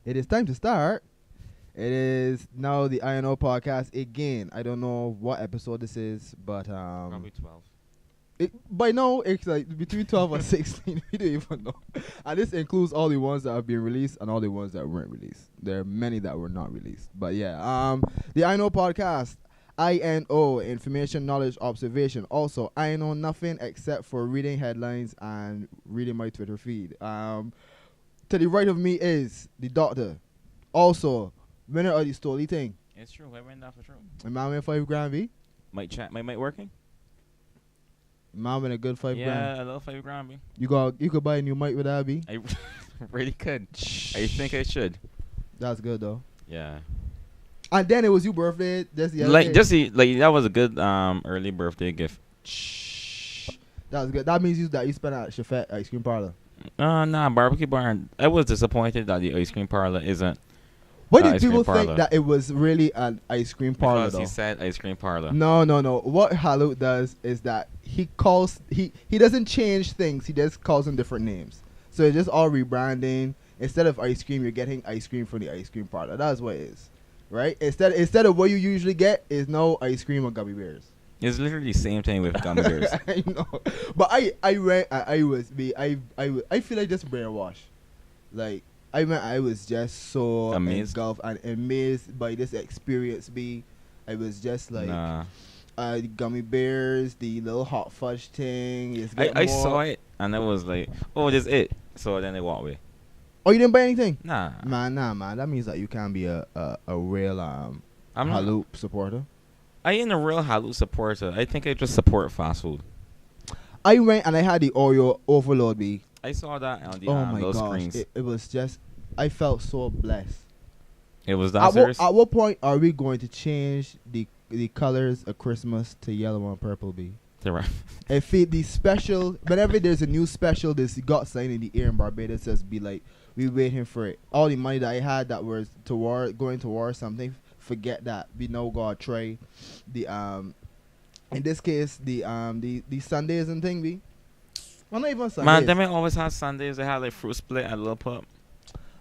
It is time to start. It is now the INO podcast again. I don't know what episode this is, but Probably 12. by now it's like between 12 and 16. We don't even know. And this includes all the ones that have been released and all the ones that weren't released. There are many that were not released. But yeah, the INO podcast. INO, information, knowledge, observation. Also, I know nothing except for reading headlines and reading my Twitter feed. To the right of me is the doctor. Also, winner of the Stoli thing. It's true. I went that for true. And man win $5,000 B. Might working? Man win a good $5,000. Yeah, a little $5,000 B. You could buy a new mic with that B. I really could. I think I should. That's good though. Yeah. And then it was your birthday. That's the other Like day. that was a good early birthday gift. That was good. That means you spent at chefette ice cream parlor. Nah, barbecue barn. I was disappointed that the ice cream parlor isn't. Why did Ice cream people parlor. think that it was really an ice cream parlor Because though? he said ice cream parlor. No. What Haluk does is that he doesn't change things. He just calls them different names. So it's just all rebranding. Instead of ice cream, you're getting ice cream from the ice cream parlor. That's what it is, right? Instead of what you usually get is no ice cream or gummy bears. It's literally the same thing with gummy bears. I know, but I feel like just brainwash. Like I was just so Amazed? engulfed and amazed by this experience. I was just like. Nah. The gummy bears, the little hot fudge thing. I saw it and I was like, oh, this it. So then they walked away. Oh, you didn't buy anything? Nah. Man. That means that you can't be a real I'm not. Haluk supporter. I ain't a real Halu supporter. I think I just support fast food. I went and I had the Oreo overload. B. I saw that on the Oh my little gosh, screens. it was just. I felt so blessed. It was that serious. At what point are we going to change the colors of Christmas to yellow and purple? B. If it the special, whenever there's a new special, this got signed in the air in Barbados says be like, we waiting for it. All the money that I had that was going towards something, forget that. We know God try the in this case the Sundays and thing be. Well, not even Sundays. Man, them ain't always have Sundays. They have like fruit split and little pup.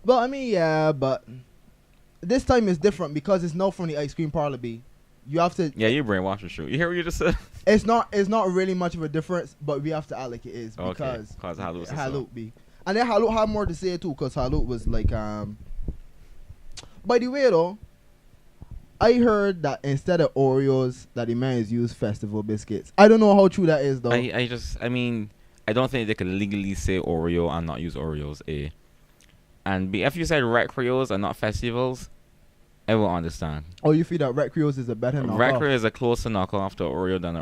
But I mean, yeah, but this time is different because it's not from the ice cream parlor. B. You have to. Yeah, you brainwash the shoe. You hear what you just said? It's not really much of a difference, but we have to act like it is Okay, because Haluk be. And then Haluk had more to say too, because Haluk was like By the way though, I heard that instead of Oreos, that the man is used festival biscuits. I don't know how true that is though. I mean, I don't think they could legally say Oreo and not use Oreos. A. And B, if you said recreos and not festivals, I will understand. Oh, you feel that Red Creos is a better knockoff? Recreo is a closer knockoff to Oreo than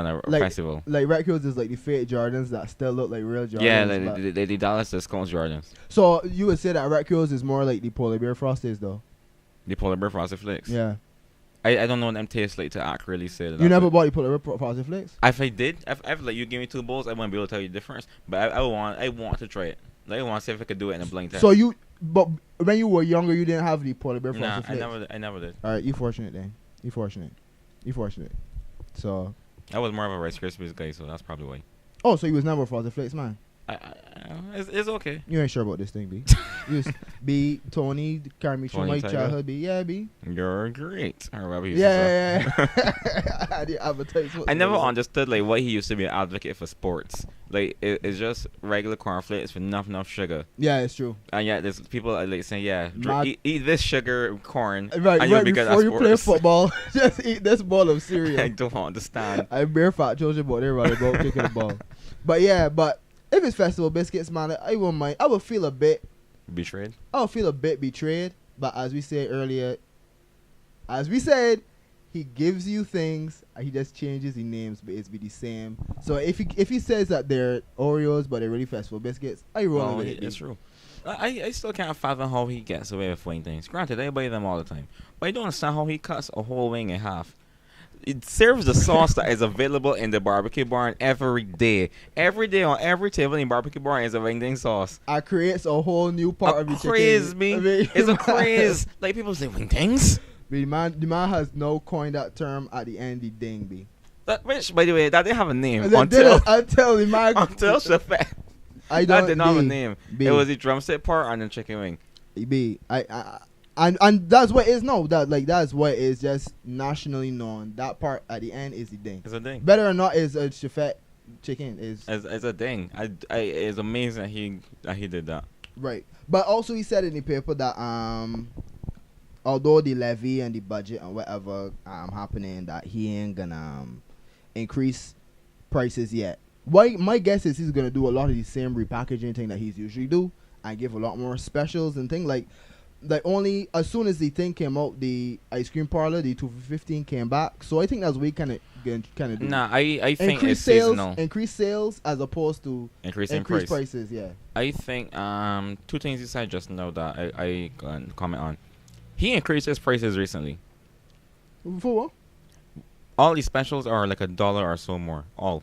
a Like- festival. Like Red Creos is like the fake Jordans that still look like real Jordans. Yeah, but- like the Dallas discounts Jordans. So you would say that Red Creos is more like the polar bear frosties though? The polar bear frosted flakes. Yeah. I don't know what them taste like to accurately say that. You never bought the polar bear frosted flakes? If I did, if like you give me two bowls, I wouldn't be able to tell you the difference. But I want to try it. Like, I want to see if I could do it in a blind test. So but when you were younger, you didn't have the polar bear Nah, frosted flakes? I never did. All right, you fortunate then. You fortunate. So, I was more of a Rice Krispies guy, so that's probably why. so you was never frosted flakes, man. It's okay. You ain't sure about this thing, B. You just B Tony carry me through Tony my Tiger? childhood, B. Yeah, B. You're great. Or whatever he used to say. Yeah. I did advertisement. I never understood like why he used to be an advocate for sports. Like it's just regular cornflakes with enough sugar. Yeah, it's true. And yeah, there's people like saying, yeah, Mad- eat this sugar corn, Right and you'll be good at before you play sports. football, just eat this bowl of cereal. I don't understand. I bare fat children, but they're right about kicking the ball. But yeah, if it's festival biscuits, man, I won't mind. I would feel a bit Betrayed. betrayed. But as we said earlier, he gives you things. He just changes the names, but it's be the same. So if he says that they're Oreos, but they're really festival biscuits, I roll with it. It's true. I still can't fathom how he gets away with flying things. Granted, I buy them all the time, but I don't understand how he cuts a whole wing in half. It serves the sauce that is available in the barbecue barn every day. Every day on every table in barbecue barn is a wingding sauce. I creates a whole new part of the craze, chicken. me. I mean, It's a craze. Like people say wingdings. The man has no coined that term at the end. The ding be. Which, by the way, that didn't have a name Until the man until chefette. I That don't did not have a be- name. be. It was the drumstick part and the chicken wing. It be and that's what it is now. That's what is just nationally known. That part at the end is the thing. It's a thing. Better or not is a chefette chicken is It's a thing. It's amazing that he did that. right. But also he said in the paper that although the levy and the budget and whatever happening, that he ain't gonna increase prices yet. My guess is he's gonna do a lot of the same repackaging thing that he's usually do and give a lot more specials and things like only as soon as the thing came out, the ice cream parlor, the 2 for $15 came back. So I think that's what we kind of do. Nah, I think increase it's sales, seasonal. increase sales as opposed to Increasing increase price. prices. Yeah. I think two things you said just now that I can comment on. He increased his prices recently. For what? All these specials are like $1 or so more. All.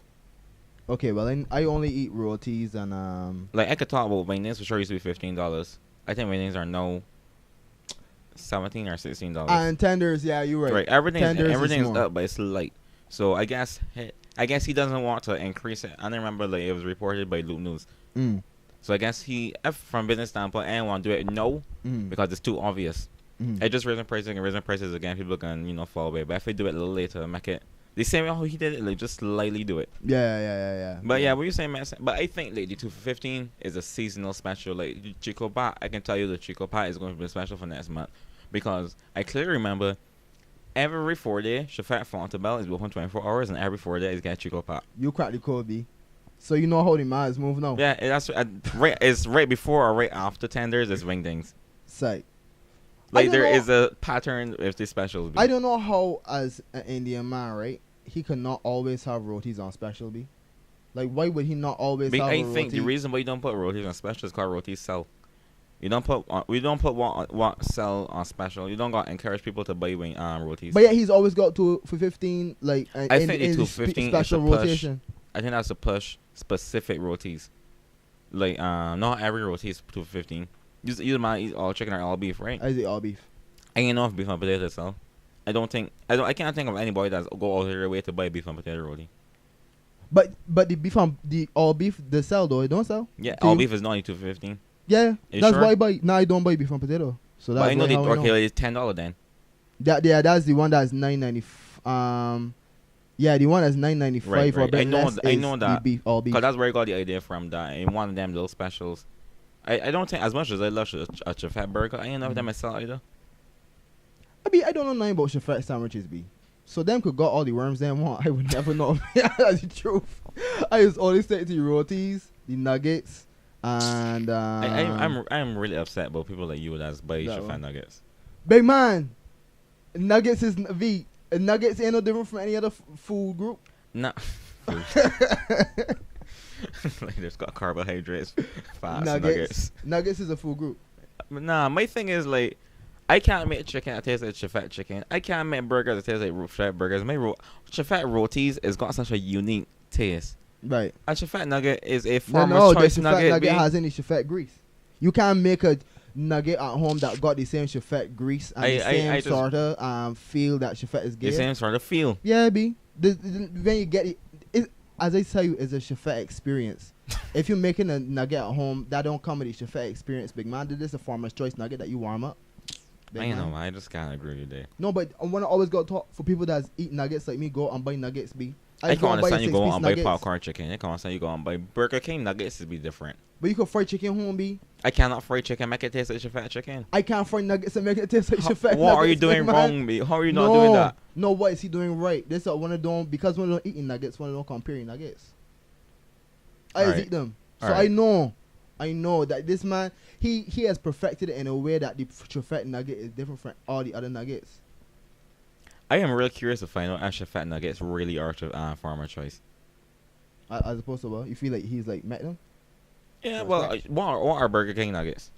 Okay, well then I only eat rotis and Like I could talk about mayonnaise for sure used to be $15. I think mayonnaise are now $17 or $16. and tenders. Yeah, you're right. Right. Tenders is Everything's more. up, but it's light. So I guess he doesn't want to increase it. I don't remember like it was reported by Loop News. Mm. So I guess if from business standpoint, I don't want to do it. No, Mm. because it's too obvious. Mm. I just raising prices again. People can fall away. But if I do it a little later, make it the same way how he did it, like just slightly do it. Yeah. But yeah, what you saying, man? But I think like the 2 for $15 is a seasonal special. Like the Chico Pat, I can tell you the Chico Pat is going to be special for next month because I clearly remember every 4 day, Chefette Fontebelle is open 24 hours, and every 4 days get Chico Pat. You crack the code, B. So you know how the man is moving now. Yeah, that's right. It's right before or right after tenders. It's wingdings. Sight. Like there is a pattern with the specials. B. I don't know how, as an Indian man, right, he could not always have rotis on special, B. Like, why would he not always have I a think roti? the reason why you don't put rotis on special is because rotis sell. We don't put what sell on special. You don't got to encourage people to buy rotis. But yeah, he's always got 2 for $15, like, I think the 2 for $15 is a special push. rotation. I think that's to push specific rotis. Like not every roti is 2 for $15. You might eat all chicken or all beef, right? I eat all beef. I ain't know if beef and potato sell. I can't think of anybody that's go out of their way to buy beef and potato roti. But the all beef they sell though, it don't sell. Yeah, To all you? beef is not only 2 for $15. Yeah, You that's sure? why I buy. Now I don't buy beef and potato. So But that's I know why how I know. it's $10 then. That's the one that's $9.90. Yeah, the one that's $9.95 Right, or a right. bit I know less th- I is know the that. beef, all beef. Because that's where I got the idea from. That in one of them little specials. I don't think as much as I love a Chefette burger, I ain't know if them myself either. I don't know nothing about chefette sandwiches, B. So them could got all the worms they want. I would never know. That's the truth. I just always stick to the rotis, the nuggets, and I'm really upset about people like you that's buy That Chefette one. nuggets. big man. Nuggets is V. Nuggets ain't no different from any other food group. Nah. Like there's got carbohydrates, fats, nuggets. Nuggets is a food group. Nah, my thing is like, I can't make chicken that tastes like Chefette chicken. I can't make burgers that taste like Chefette burgers. My Chefette rotis has got such a unique taste. Right. A Chefette nugget is a No, farmer's the choice chefette nugget. nugget B. has any chefette grease. You can't make a nugget at home that got the same chefette grease and the same just- sort of feel that chefette is The getting. same sort of feel. Yeah, B. When you get it, as I tell you, it's a chefette experience. If you're making a nugget at home, that don't come with the chefette experience, big man. This is a farmer's choice nugget that you warm up. Big I man. know, I just can't agree with you there. No, but I want to always go talk for people that eat nuggets like me. Go and buy nuggets, B. I go can't and buy a understand you go 6-piece out and buy nuggets. popcorn chicken. I can't understand you go out and buy Burger King nuggets to be different. But you can fry chicken home, B. I cannot fry chicken, make it taste like Chefette chicken. I can't fry nuggets and make it taste like chefette. What are you nuggets, doing big man. wrong, B? How are you not doing that? No, what is he doing right? This is one of them because when I don't eating nuggets, when I don't comparing nuggets. I just Alright. eat them. So Alright. I know that this man he has perfected it in a way that the chefette nugget is different from all the other nuggets. I am real curious to find out if Chefette nuggets really are farmer choice. As opposed to you feel like he's like met them. Yeah, From well, scratch. what are Burger King nuggets?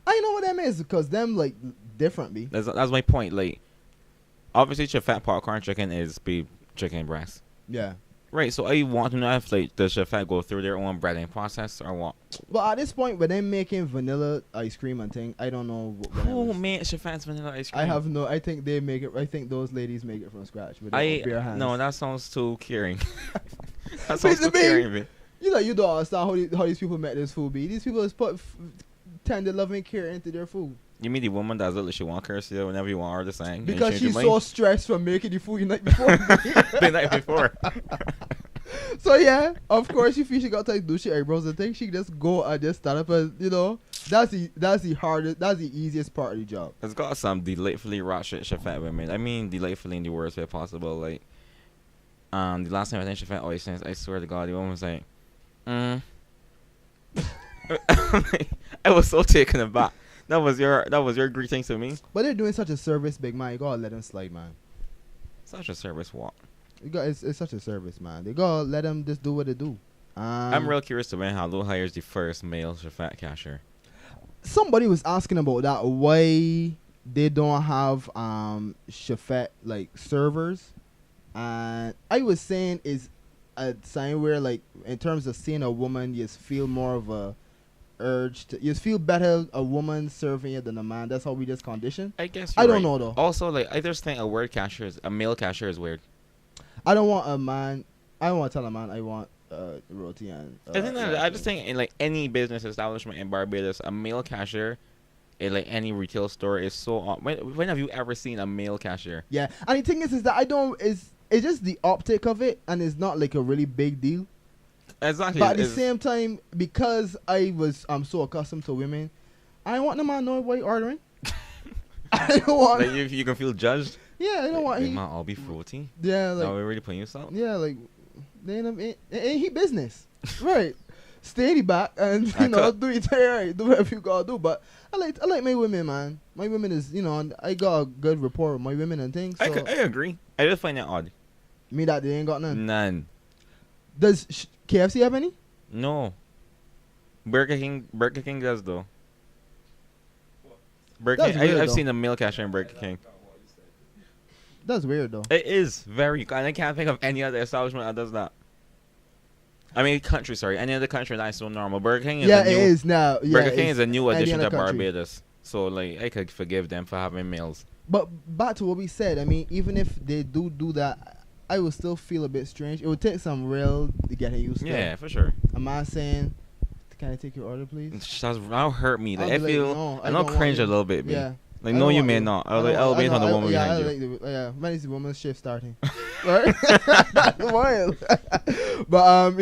I know what that means because them like different, B. That's my point. Like, obviously, Chefette popcorn chicken is beef chicken breast. Yeah. Right, so I want to know if like does Chefette go through their own breading process or what? But at this point, when they're making vanilla ice cream and thing, I don't know. Who made Chefette's vanilla ice cream? I have no. I think they make it. I think those ladies make it from scratch with their own bare hands. No, that sounds too caring. That Please sounds too be. caring, man. You know, you don't understand how these people make this food be. These people just put tender, loving care into their food. You mean the woman that's like she want curse you whenever you want her to sing? Because she's so stressed from making the food the night before. The night before. So yeah, of course, if she got to do she eyebrows and things, she can just go and just start up and that's the hardest, that's the easiest part of the job. It's got some delightfully ratchet chefette women. I mean, delightfully in the worst way possible. Like, the last time I think chefette always says, I swear to God, the woman was like, I was so taken aback. That was your greeting to me. But they're doing such a service, big man. You gotta let them slide, man. Such a service walk. It's such a service, man. They gotta let them just do what they do. I'm real curious to when Hello hires the first male chefette cashier. Somebody was asking about that. Why they don't have chefette like servers, and I was saying is a sign where like in terms of seeing a woman, you just feel more of a urge to, you just feel better a woman serving you than a man. That's how we just condition. I guess I don't know though. Also, like I just think a male cashier is weird. I don't want a man. I don't want to tell a man I want roti and. I just think in like any business establishment in Barbados, a male cashier, in like any retail store is so. When have you ever seen a male cashier? Yeah, and the thing is that I don't. It's just the optic of it, and it's not like a really big deal. Exactly. But at the same time, because I'm so accustomed to women, I want the man know what you're ordering. I don't want. Like you can feel judged. Yeah, I don't want. He might all be fruity. Yeah, like. No, we're really putting yourself. Yeah, like. They ain't he business, right? Stay in the back and do it right. Do whatever you gotta do. But I like my women, man. My women is I got a good rapport with my women and things. So I agree. I just find it odd. Me that they ain't got none. None. Does KFC have any? No. Burger King does though. Burger King. I've seen a male cashier in Burger King. That's weird though. It is very. And I can't think of any other establishment that does that. I mean, country. Sorry, any other country that's so normal. Burger King is it is now. Yeah, Burger King is a new addition to country. Barbados, so like I could forgive them for having males. But back to what we said. I mean, even if they do that, I would still feel a bit strange. It would take some real getting used to. Yeah, for sure. A man saying, "Can I take your order, please?" That'll hurt me. Like, I feel no, I know cringe a little bit. Yeah. Like, no, you may not. I'll wait on the woman behind you. When is the woman's shift starting? Right? That's wild. But,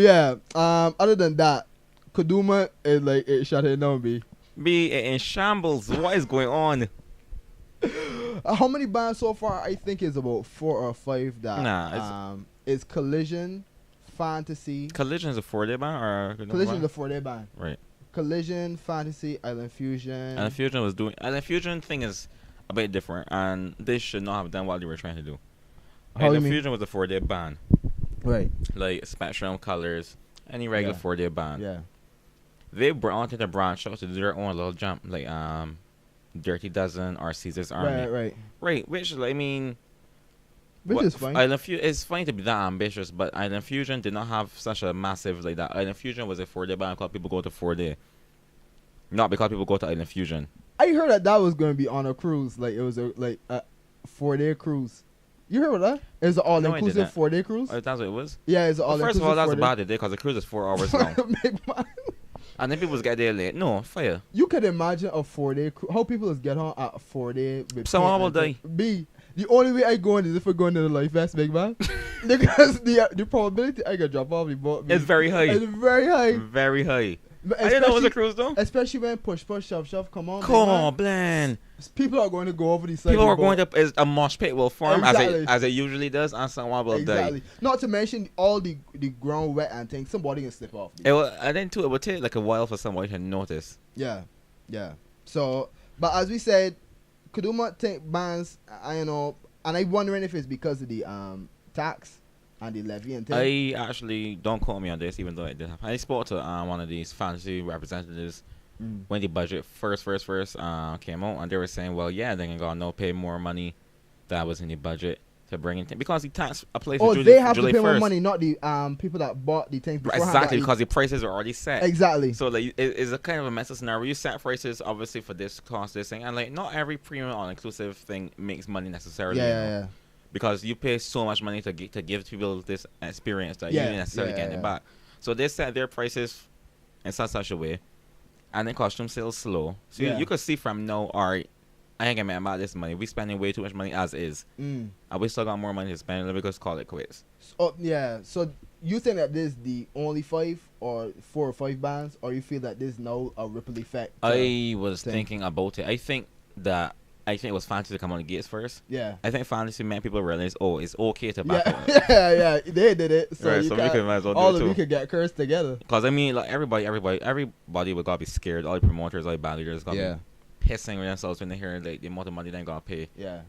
other than that, kadooment is like, it shut it down, B. Be in shambles. What is going on? How many bands so far? I think it's about 4 or 5 that is Collision, Fantasy. Collision is a 4-day band? Or Collision is a 4-day band. Right. Collision, Fantasy, Island Fusion. Island Fusion thing is a bit different, and they should not have done what they were trying to do. How Island Fusion was a 4-day band. Right. Like Spectrum, Colors, any regular 4-day band. Yeah. They wanted to branch out to do their own little jump, like Dirty Dozen or Caesar's Army. Right. Which I mean, which is fine. It's fine to be that ambitious, but Island Fusion did not have such a massive like that. Island Fusion was a 4-day band because people go to 4-day, not because people go to Island Fusion. I heard that was going to be on a cruise, like it was a 4-day cruise. You heard that? It was an all-inclusive 4-day cruise. Oh, that's what it was. Yeah, it's all. First of all, that's a bad day because the cruise is 4 hours long. And then people get there late. No, fire. You can imagine a 4-day cruise. How people get on a 4-day. Someone will die. The only way I go on is if I go into the life vest, big man. Because the probability I can drop off the boat. It's very high. It's very high. Very high. I didn't know it was a cruise though. Especially when push, shove, come on. Come on, Blan. People are going to go over the side. People are going to, as a mosh pit will form exactly. as it usually does, and someone will die. Not to mention all the ground wet and things. Somebody can slip off. And then too, it would take like a while for somebody to notice. Yeah. So, but as we said, kadooment take bans. I know, and I'm wondering if it's because of the tax and the levy and things. I actually, don't quote me on this, even though it did happen. I spoke to one of these fantasy representatives when the budget first came out, and they were saying, well, yeah, they're going to pay more money that was in the budget to bring in because the tax applies to July 1st. They have to pay more money, not the people that bought the things before. Exactly, because the prices are already set. Exactly. So like, it's a kind of a messy scenario. You set prices obviously for this cost, this thing, and like not every premium all inclusive thing makes money necessarily. Yeah. Because you pay so much money to give people this experience that you didn't necessarily get it back. So they set their prices in such a way, and then costume sales slow. So you could see from now, all right, I ain't gonna make about this money. We spending way too much money as is. And we still got more money to spend. Let me just call it quits. Oh yeah. So you think that this is the only 5 or 4 or 5 bands, or you feel that there's now a ripple effect? I was thinking about it. I think it was fantasy to come on the gates first. Yeah. I think fantasy made people realize, oh, it's okay to back up. Yeah, they did it. So, right, so we could might as well all do it of too. you could get cursed together. Because I mean, like everybody would gotta be scared. All the promoters, all the band leaders, gotta be pissing with themselves when they hear like the amount of money they gotta pay. Yeah.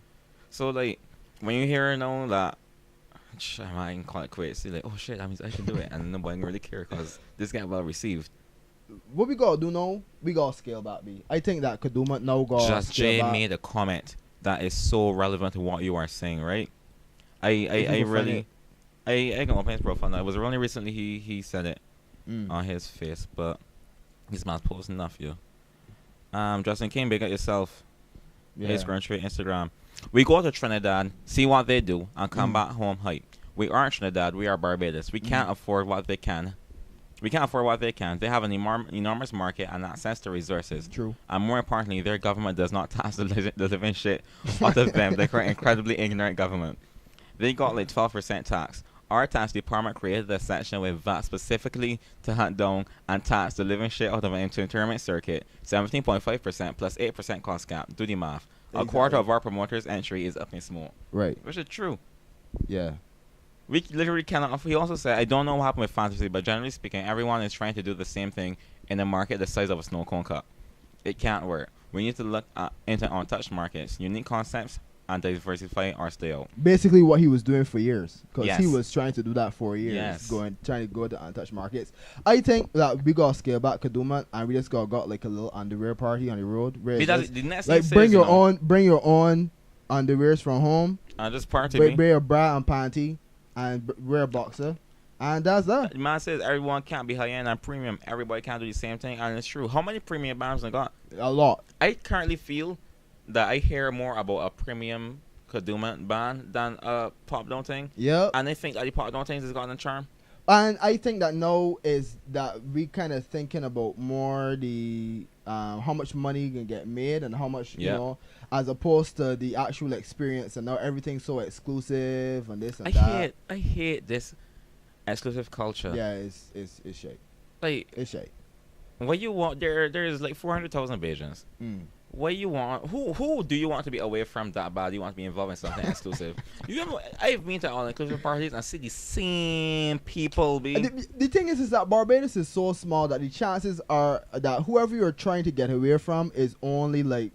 So like when you hear that, I can call it quits. You're like, oh shit, that means I should do it, and nobody really care because this got well received. What we gotta do now? We gotta scale back, B. I think that kadooment now gotta Just scale Jay back. made a comment that is so relevant to what you are saying, right? I can open his profile now. It was really recently he said it on his face, but this man's posting enough, yo. Justin King, big up yourself. Yeah. It's going straight Instagram. We go to Trinidad, see what they do, and come back home hype. We aren't Trinidad, we are Barbados. We can't afford what they can. We can't afford what they can. They have an enormous market and access to resources. True. And more importantly, their government does not tax the living shit out of them. They're an incredibly ignorant government. They got like 12% tax. Our tax department created a section with VAT specifically to hunt down and tax the living shit out of an entertainment circuit. 17.5% plus 8% cost cap. Do the math. A quarter of our promoters' entry is up in smoke. Right. Which is true. Yeah. We literally cannot. He also said, I don't know what happened with fantasy, but generally speaking, everyone is trying to do the same thing in a market the size of a snow cone cup. It can't work. We need to look into untouched markets, unique concepts, and diversify our stay out. Basically, what he was doing for years, because Yes. he was trying to do that for years, Yes. trying to go to untouched markets. I think that we gotta scale back kadooment, and we just got like a little underwear party on the road. Where it's just, The next like thing bring your says, bring your own underwears from home. just party Wear me. a bra and panty, and wear a boxer, and that's that. The man says everyone can't be high end and premium. Everybody can't do the same thing, and it's true. How many premium bands I got? A lot. I currently feel that I hear more about a premium kadooment band than a pop down thing. Yeah. And I think that the pop down things has gotten a charm. And I think that now is that we kind of thinking about more the how much money you can get made and how much you know, as opposed to the actual experience. And now everything's so exclusive and this and that. I hate this exclusive culture. Yeah, it's shit. Like It's shit. what you want? There's like 400,000 Bajans. What you want? Who do you want to be away from that bad? You want to be involved in something exclusive? I've been to all inclusive parties and see the same people. The thing is that Barbados is so small that the chances are that whoever you're trying to get away from is only like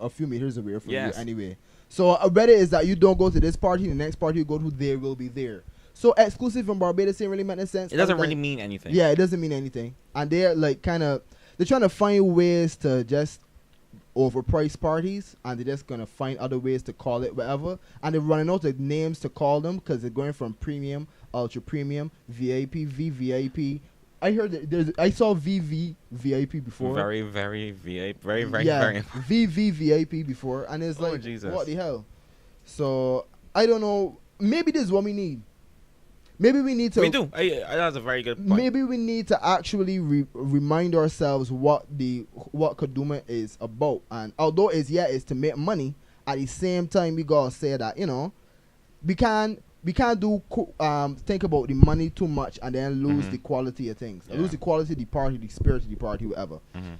a few meters away from you anyway. So I bet it is that you don't go to this party, the next party you go to, they will be there. So exclusive from Barbados ain't really make any sense. It doesn't really mean anything. Yeah, it doesn't mean anything. And they're like they're trying to find ways to just overpriced parties, and they're just gonna find other ways to call it whatever, and they're running out of names to call them because they're going from premium, ultra premium, VIP, VVIP. I heard that I saw VVVIP before. Very VIP. Very VVVIP before, and it's like, Jesus. what the hell? So I don't know. Maybe this is what we need. Maybe we need to. We do. That's a very good point. Maybe we need to actually remind ourselves what kadooment is about. And although it's to make money, at the same time we gotta say that we can't do think about the money too much and then lose the quality of things. Lose the quality of the party, the spirit of the party, whatever.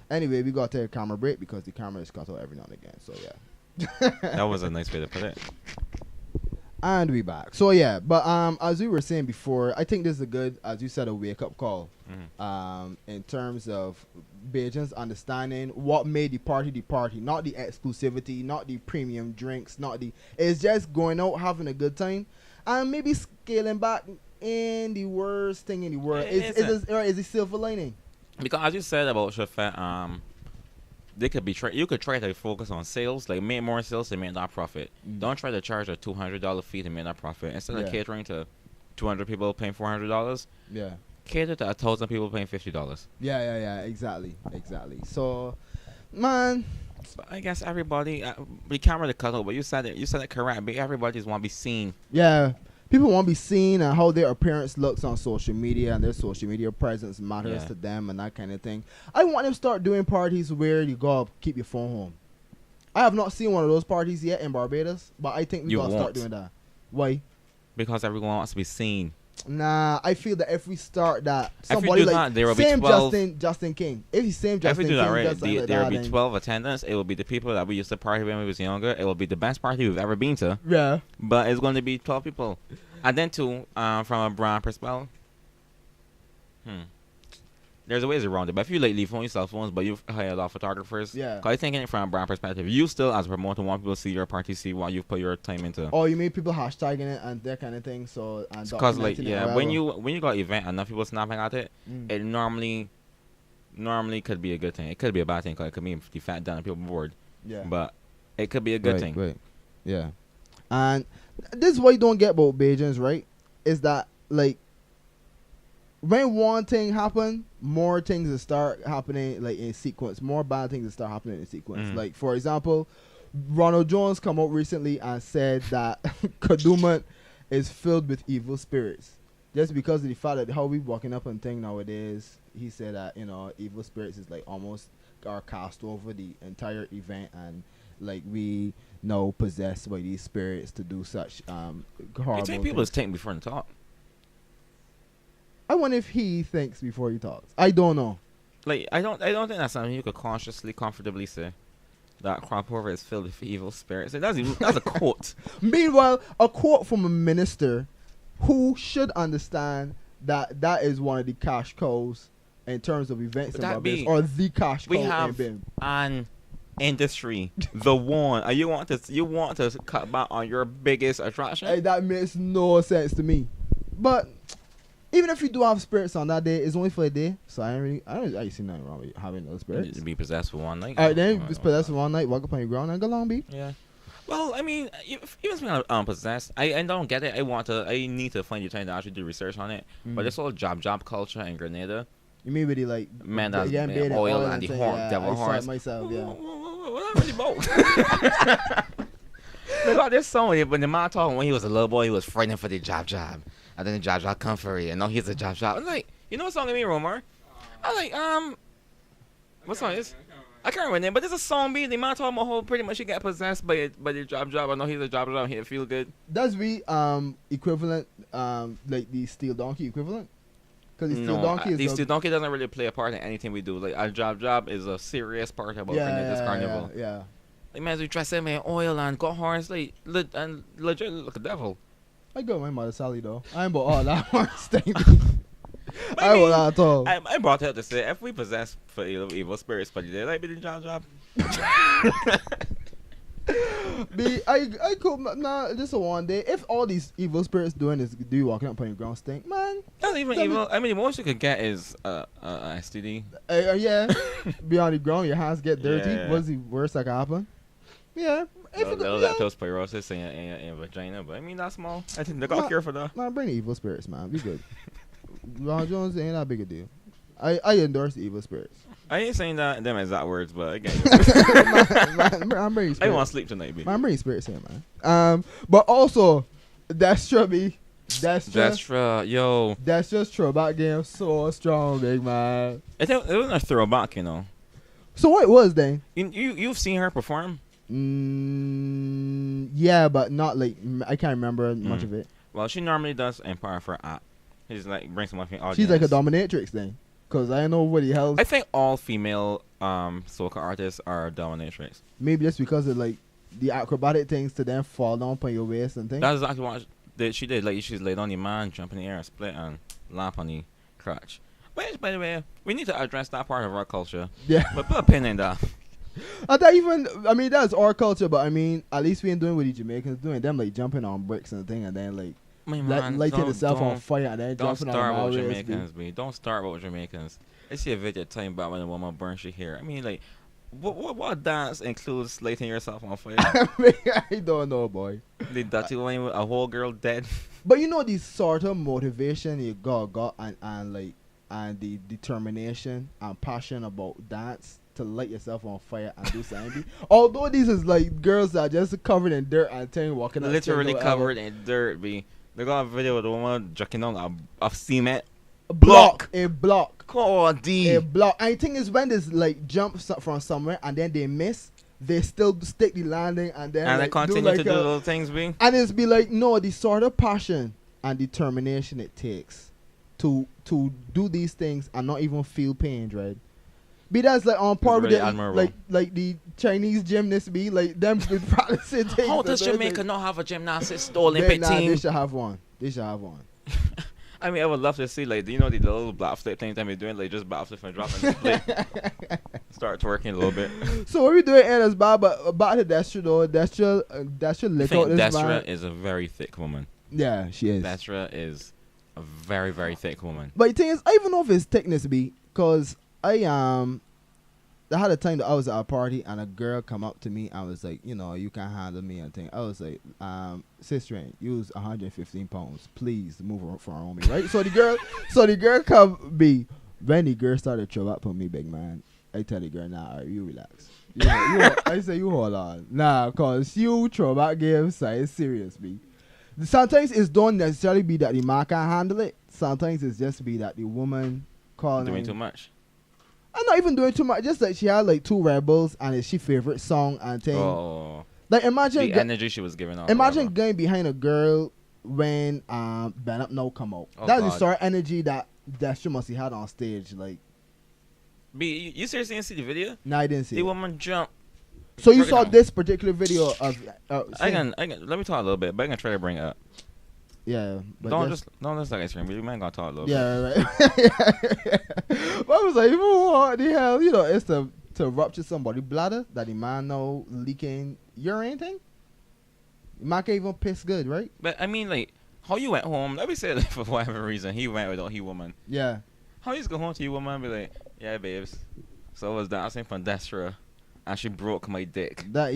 Anyway, we gotta take a camera break because the camera is cut out every now and again. So yeah. That was a nice way to put it. And we back. So yeah, but as we were saying before, I think this is a good, as you said, a wake up call. In terms of Bajans understanding what made the party, not the exclusivity, not the premium drinks, it's just going out having a good time, and maybe scaling back in the worst thing in the world. Is a silver lining. Because as you said about chefette, they could be you could try to focus on sales, like make more sales to make that profit. Don't try to charge a $200 fee to make that profit. Instead of catering to 200 people paying $400, cater to 1,000 people paying $50. Yeah, exactly. So, man, I guess everybody, the camera to cut out, but you said it correct. But everybody just want to be seen. Yeah, people want to be seen and how their appearance looks on social media and their social media presence matters Yeah. to them and that kind of thing. I want them to start doing parties where you go keep your phone home. I have not seen one of those parties yet in Barbados, but I think we You gotta start won't. doing that. Why? Because everyone wants to be seen. Nah, I feel that if we start that, If we somebody do like that, there will be same 12. Justin King. If he's same If Justin we do King, that right, does something like there will that, be then- 12 attendants. It will be the people that we used to party when we was younger. It will be the best party we've ever been to. Yeah. But it's going to be 12 people. And then too, from a brand perspective, there's a ways around it. But if you like leave phone cell phones, but you hire a lot of photographers, Yeah. Cause I think it from a brand perspective, you still as a promoter want people to see your party, see what you've put your time into. Oh, you mean people hashtagging it and that kind of thing? So and Cause like documenting it yeah, or when whatever. you got an event, enough people snapping at it, it normally could be a good thing. It could be a bad thing. Cause it could mean the fat down and people bored. Yeah. But it could be a good thing. Right. Yeah. And this is what you don't get about Bajans, right? Is that like when one thing happen, more things will start happening like in sequence. More bad things will start happening in sequence. Mhm. Like for example, Ronald Jones come out recently and said that kadooment is filled with evil spirits. Just because of the fact that how we walking up and thing nowadays, he said that evil spirits is like almost are cast over the entire event and like we know possessed by these spirits to do such horrible You think people things. is taking before they talk? I wonder if he thinks before he talks. I don't know. Like I don't think that's something you could consciously, comfortably say. That crop over is filled with evil spirits. Like, that's a quote. Meanwhile, a quote from a minister who should understand that that is one of the cash cows in terms of events in That Barbados, be- or the cash we cow in have Bim. an industry, the one. And you want to cut back on your biggest attraction? Hey, that makes no sense to me. But even if you do have spirits on that day, it's only for a day. So I don't see nothing wrong with having those spirits. To be possessed for one night. Alright, then just possess for one night, walk up on your ground and go long be. Yeah. Well, I mean, even speaking of possessed, I don't get it. I need to find the time to actually do research on it. But this whole job culture in Grenada, You mean with the like man, that's getting been paid in oil and the thing, horn, devil I saw it horns. myself, yeah. What really about? They got this song when the man talking when he was a little boy, he was fighting for the job, and then the job come for it, and now he's a job. I'm like, you know what song I mean, Romar? I like what song is? I can't remember the name, but there's a song beat. The man talking about how pretty much he got possessed by the job. I know he's a job. He feel good. Does we equivalent like the steel donkey equivalent? Because the steel donkey is Steel Donkey doesn't really play a part in anything we do. Like our job is a serious part about this carnival. Yeah. Like man, we dress him in oil and got horns like and legit look a devil. I got my mother Sally though. I ain't bought all that horse thing. I I mean, will not at all. I brought it up to say if we possess for evil spirits, but they like be the job. I could nah just a one day. If all these evil spirits doing is do you walking up on your ground stink, man. Not even That evil. I mean, the most you could get is STD. Yeah. Be on the ground, your hands get dirty. Yeah. What's the worst that can happen? Yeah. If it Little yeah. leptospirosis in vagina, but I mean that's small. I think they got cure for that. Man, bring the evil spirits, man. Be good. Ron Jones ain't that big a deal. I endorse the evil spirits. I ain't saying them exact words, but again, I'm bringing I spirits. want to sleep tonight, baby. I'm bringing spirits here, man. But also, Destra, B. Destra, yo. That's just throwback game so strong, big man. It wasn't a throwback, you know. So what it was then? You've seen her perform? Yeah, but not like I can't remember much of it. Well, she normally does Empire for app. She's like brings some audience. She's like a dominatrix then, cause I know what the hell. I think all female soca artists are dominatrix. Maybe just because of like the acrobatic things to then fall down on your waist and things. That's exactly what she did. Like she's laid on the man, jump in the air, split, and lamp on the crotch. Which, by the way, we need to address that part of our culture. Yeah. But put a pin in that. I mean that's our culture, but I mean at least we ain't doing what the Jamaicans doing. Them like jumping on bricks and thing, and then like My man, lighting don't- itself on don't- fire and then Don't jumping start on with the Jamaicans, B. Don't start with Jamaicans. I see a video time about when a woman burns her hair. I mean, like, what dance includes lighting yourself on fire? I don't know, boy. The dirty one with a whole girl dead. But you know the sort of motivation you got and the determination and passion about dance to light yourself on fire and do something. Although these is like girls that are just covered in dirt and thing walking. Literally covered in dirt, B. They got a video of the woman jerking on a cement A block. block. God, D. A block. And the thing is, when this like jump from somewhere and then they miss, they still stick the landing and then And like, they continue like to do little things, B. and it's be like, no, the sort of passion and determination it takes to do these things and not even feel pain, right? Be that's like on par with really the, admirable. like the Chinese gymnasts be like them be practicing things. How does and Jamaica like, not have a gymnastics Olympic they team? should have one. They should have one. I mean, I would love to see, like, do you know the little backflip things that we're doing? Like, just backflip and dropping the plate. Start twerking a little bit. So what we doing in is bad, but about the Destra though, Destra I lick think out this Destra man. is a very thick woman. Yeah, she is. Destra is a very, very thick woman. But the thing is, I even know if it's thickness be, cause I had a time that I was at a party and a girl come up to me and was like, you know, you can handle me and thing. I was like, sister, you was 115 pounds. Please move from me, right? So the girl come be. When the girl started to throw up on me, big man, I tell the girl, nah, alright, you relax. I say, you hold on. Nah, cause you throw back game size serious, be. Sometimes it's don't necessarily be that the man can handle it. Sometimes it's just be that the woman calling. Doing too much. I'm not even doing too much. Just like she had like 2 Rebels and it's she favorite song and thing. Oh. Like imagine The energy she was giving off. imagine going behind a girl when Ben Up No come out. Oh, That's the God. sort of energy that she must have had on stage. Like, B, you seriously didn't see the video? nah, I didn't see The it. woman jump. So you break it saw down. this particular video of I can let me talk a little bit, but I can try to bring it up. yeah, but Don't just like ice cream. You might gotta talk a little bit. yeah, right. But I was like, what the hell? You know, it's to rupture somebody's bladder that the man know leaking urine thing. The man can't even piss good, right? But I mean, like, how you went home? Let me say, like, for whatever reason, he went without his woman. Yeah. How you just go home to your woman and be like, yeah, babes. So I was dancing from Destra, and she broke my dick. That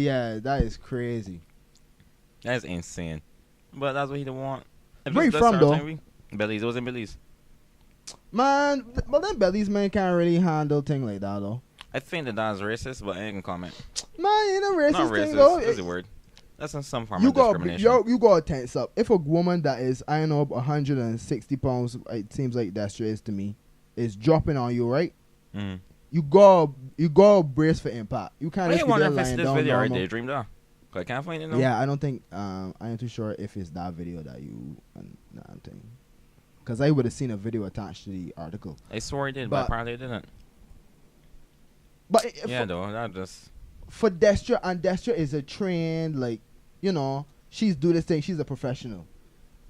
is crazy. That is insane. But that's what he didn't want. If Where it's you that from, sort of though? thing, Belize. It was in Belize. Man, but then Belly's man can't really handle thing like that though. I think that that's racist, but I ain't gonna comment. Man, ain't a racist Not thing racist. though. That's a word. That's in some form You of got discrimination. you got to tense up. If a woman that is, I don't know, 160 pounds, it seems like that's straight to me, is dropping on you, right? Mm. You go brace for impact. You can't I just ain't be wonder there if it's lying this down video right normal. there. Dreamed of. I can't find it now. Yeah, I don't think I ain't too sure if it's that video that you thing. Cause I would have seen a video attached to the article. I swore he did, but apparently he didn't. But Yeah, though. That just. for Destra, and Destra is a trained, like, you know, she's do this thing. She's a professional.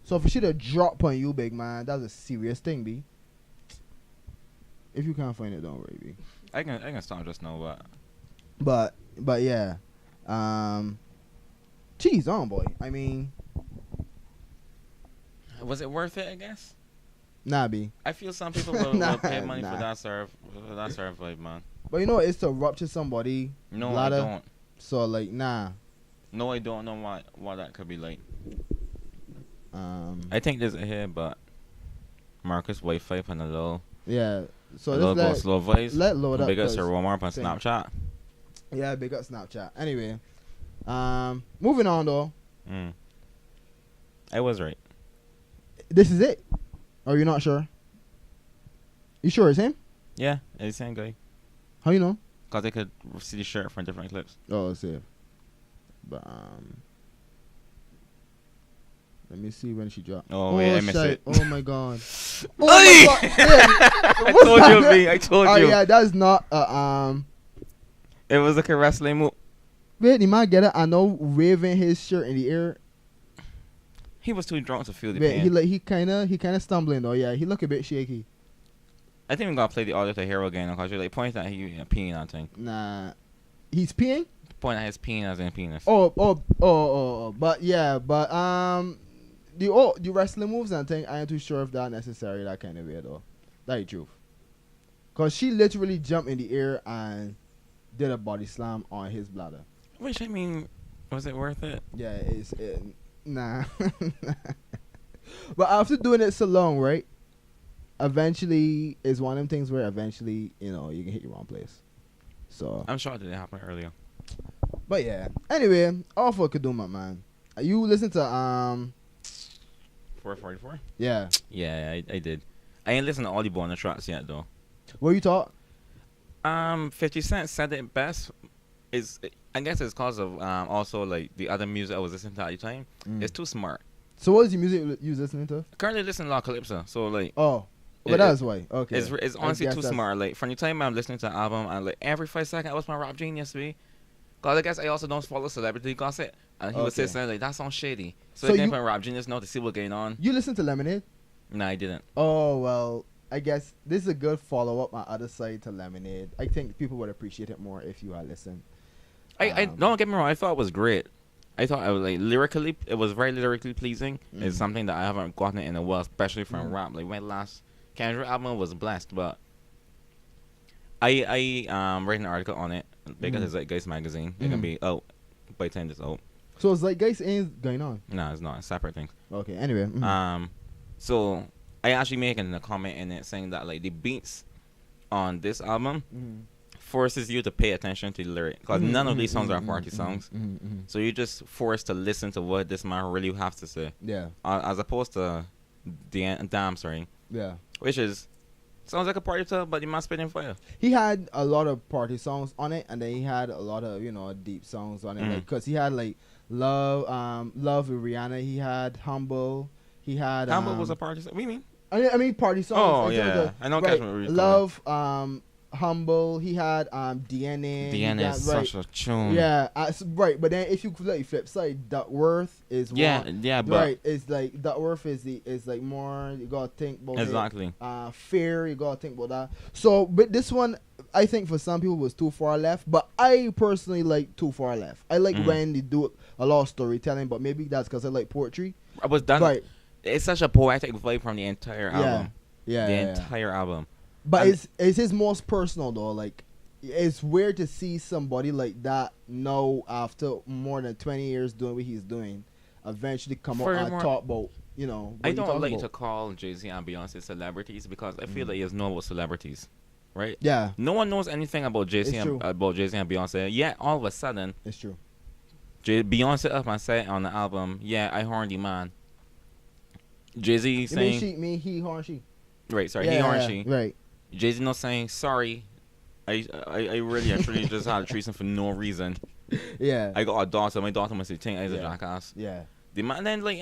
So for she to drop on you, big man, that's a serious thing, B. If you can't find it, don't worry, B. I can stop just now, but. But yeah, cheese on, boy. I mean, Was it worth it? I guess. nah, B. I feel some people will pay money Nah. for that serve, like, man. But you know, it's to rupture somebody. No, bladder. I don't. So like, nah. No, I don't know what that could be like. Um. I think there's a here, but Marcus Wi-Fi and a little, Yeah. So a this little go let slow voice. load up. Big up 'cause- Sir Walmart on thing. Snapchat. Yeah, big up Snapchat. Anyway, moving on though. Mm. I was right. This is it. Are you not sure? You sure it's him? Yeah, it's the same guy. How you know? Cause I could see the shirt from different clips. Oh, it's safe. But let me see when she dropped. Oh, wait, I missed shit. it. Oh my god. Oi! my god. Yeah. I What's told you, that? B. I told Oh you. yeah, that's not It was like a wrestling move. Wait, the man get it. I know, waving his shirt in the air. He was too drunk to feel the Wait, pain. he kind of stumbling though. Yeah, he look a bit shaky. I think we gotta play the audio to hero again because you're like pointing at he peeing on thing. Nah, he's peeing. Pointing at his penis and penis. Oh. But yeah, the wrestling moves and thing, I ain't too sure if that necessary that kind of way though. That's the truth. Cause she literally jumped in the air and did a body slam on his bladder. Which, I mean, was it worth it? Yeah, nah. But after doing it so long, right? Eventually, it's one of them things where eventually, you know, you can hit your wrong place. So, I'm sure it didn't happen earlier. but yeah. Anyway, all for kadooment, man. You listen to 44. Yeah. Yeah, I did. I ain't listened to all the bonus tracks yet though. What you thought? 50 Cent said it best. I guess it's cause of also like the other music I was listening to at the time. It's too smart. So what is your music you was listening to? Currently listening to a lot of Calypso, so like. Oh, but that's why. Okay. It's honestly too smart. Like from the time I'm listening to the album, and like every 5 seconds, I was my Rap Genius, be. Cause I guess I also don't follow celebrity gossip, and he would say something like that sounds shady. So I think my Rap Genius know to see what's going on. You listen to Lemonade? No, I didn't. Oh well, I guess this is a good follow up on other side to Lemonade. I think people would appreciate it more if you had listened. I don't get me wrong. I thought it was great. I thought I was like lyrically, it was very lyrically pleasing. It's something that I haven't gotten in a while, especially from rap. Like my last Kendrick album was blessed, but I read an article on it because it's like Guys magazine. It's gonna be out by the time it's out. So it's like Guys ain't going on. No, it's not. It's separate things. Okay. Anyway. So I actually making a comment in it saying that like the beats on this album forces you to pay attention to the lyric because none of these songs are party songs. So you're just forced to listen to what this man really has to say. Yeah. As opposed to Damn, sorry. Yeah. Which is sounds like a party song, but you must spit in fire. He had a lot of party songs on it, and then he had a lot of deep songs on it, like because he had like Love with Rihanna. He had Humble. He had Humble was a party song. What do you mean? I mean party songs. Oh yeah, I know. Right, Love, Humble. He had DNA. DNA is such a tune. Yeah, right. But then if you like flip side, Duckworth is one. Yeah, but right. It's like Duckworth is like more. You gotta think about exactly. Fear. You gotta think about that. So, but this one, I think for some people was too far left. But I personally like too far left. I like when they do a lot of storytelling, but maybe that's because I like poetry. I was done. Right. It's such a poetic vibe from the entire album. Yeah. The entire album. But it's his most personal though. Like, it's weird to see somebody like that now after more than 20 years doing what he's doing, eventually come out and talk about I don't like to call Jay-Z and Beyonce celebrities because I feel like he's known about celebrities, right? Yeah. No one knows anything about Jay-Z and Beyonce. Yet all of a sudden, it's true. Beyonce up and said on the album, "Yeah, I horny man." Jay-Z saying, "You mean he, horn, she." Right. Sorry, he horn, she. Right. Jay-Z not saying sorry. I really actually just had a threesome for no reason. Yeah. I got a daughter. My daughter must think I was a jackass. Yeah. The man then like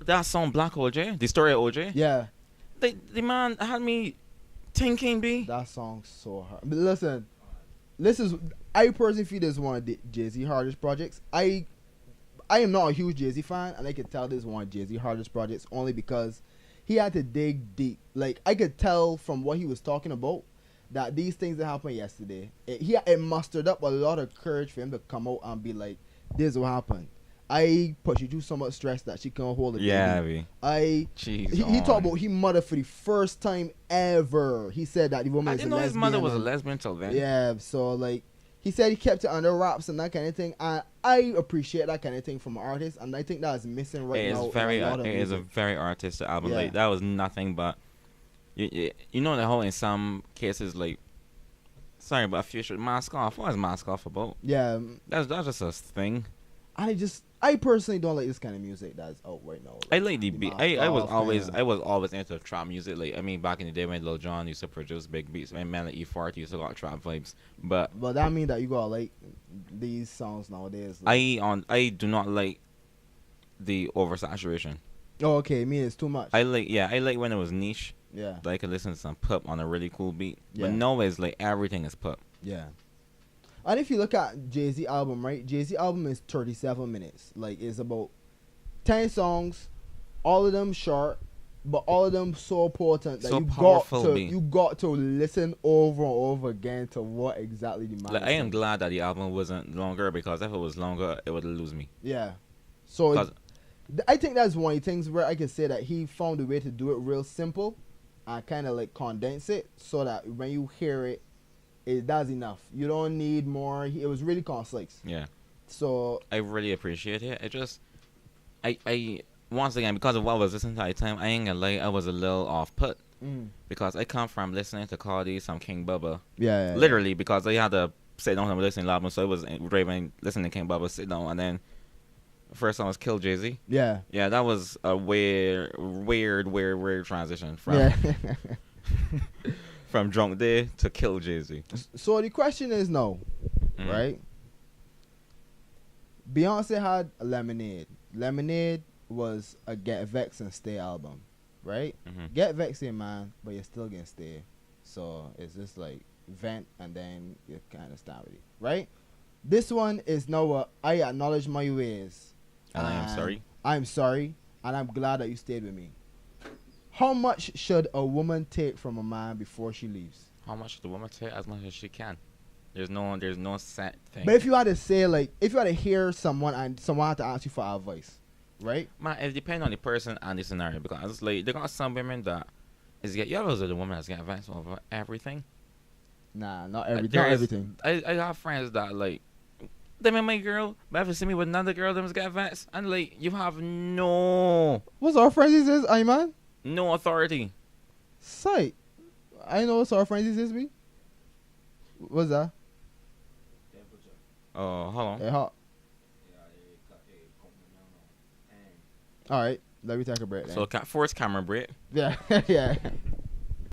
that song Black OJ, the story of OJ. Yeah. The man had me thinking, B. That song's so hard. But listen, I personally feel this is one of the Jay-Z hardest projects. I am not a huge Jay-Z fan, and I can tell this is one of Jay-Z hardest projects only because he had to dig deep. Like, I could tell from what he was talking about that these things that happened yesterday, it mustered up a lot of courage for him to come out and be like, this is what happened. I put you through so much stress that she can't hold it. Yeah, he talked about he mother for the first time ever. He said that the woman I didn't know his mother was a lesbian till then. Yeah, so like he said he kept it under wraps and that kind of thing. And I appreciate that kind of thing from an artist, and I think that's missing right now. It is a very artistic album. Yeah. Like that was nothing but you know the whole in some cases like sorry but a future mask off. What is mask off about? Yeah, that's just a thing. I personally don't like this kind of music that's out right now. Like, I like the beat. I was always into trap music. Like I mean, back in the day when Lil Jon used to produce big beats, and man like E40 used to got trap vibes. But that mean that you got like these songs nowadays. Like, I do not like the oversaturation. Oh, okay. I mean, it's too much. I like when it was niche. Yeah. That I could listen to some pop on a really cool beat. Yeah. But nowadays, like everything is pop. Yeah. And if you look at Jay-Z album, right? Jay-Z album is 37 minutes. Like, it's about 10 songs, all of them short, but all of them so important that you got to listen over and over again to what exactly the man. Like, I am glad that the album wasn't longer because if it was longer, it would lose me. Yeah. So I think that's one of the things where I can say that he found a way to do it real simple and kind of like condense it so that when you hear it, that's enough. You don't need more. It was really concise. Yeah. So I really appreciate it. It just, I once again because of what I was listening to at the time, I ain't gonna lie, I was a little off put because I come from listening to Cardi, some King Bubba. Yeah. Literally because I had to sit down and listen to the album, so I was driving listening to King Bubba, sit down, and then First song was Kill Jay-Z. Yeah. Yeah, that was a weird transition from Yeah. from Drunk Day to Kill Jay-Z. So the question is no, Mhm. right? Beyonce had Lemonade. Lemonade was a Get Vexed and Stay album, right? Mhm. Get Vexed, man, but you're still gonna stay. So it's just like vent and then you kind of start with it, right? This one is now I acknowledge my ways. And I am sorry. I'm sorry, and I'm glad that you stayed with me. How much should a woman take from a man before she leaves? How much should the woman take? As much as she can. There's no set thing. But if you had to say, like, if you had to hear someone and someone had to ask you for advice, right? Man, it depends on the person and the scenario, because it's like there got some women that you ever the woman that's getting advice over everything. Nah, not There is- everything. I have friends that like them and my girl, but if you see me with another girl, them get advice, and like you have What's our friends is, Ayman? no authority. Sight. I know what's our friends is me. What's that? Oh, hold on. Hey, hot. All right, let me take a break then. So force camera break. Yeah, yeah.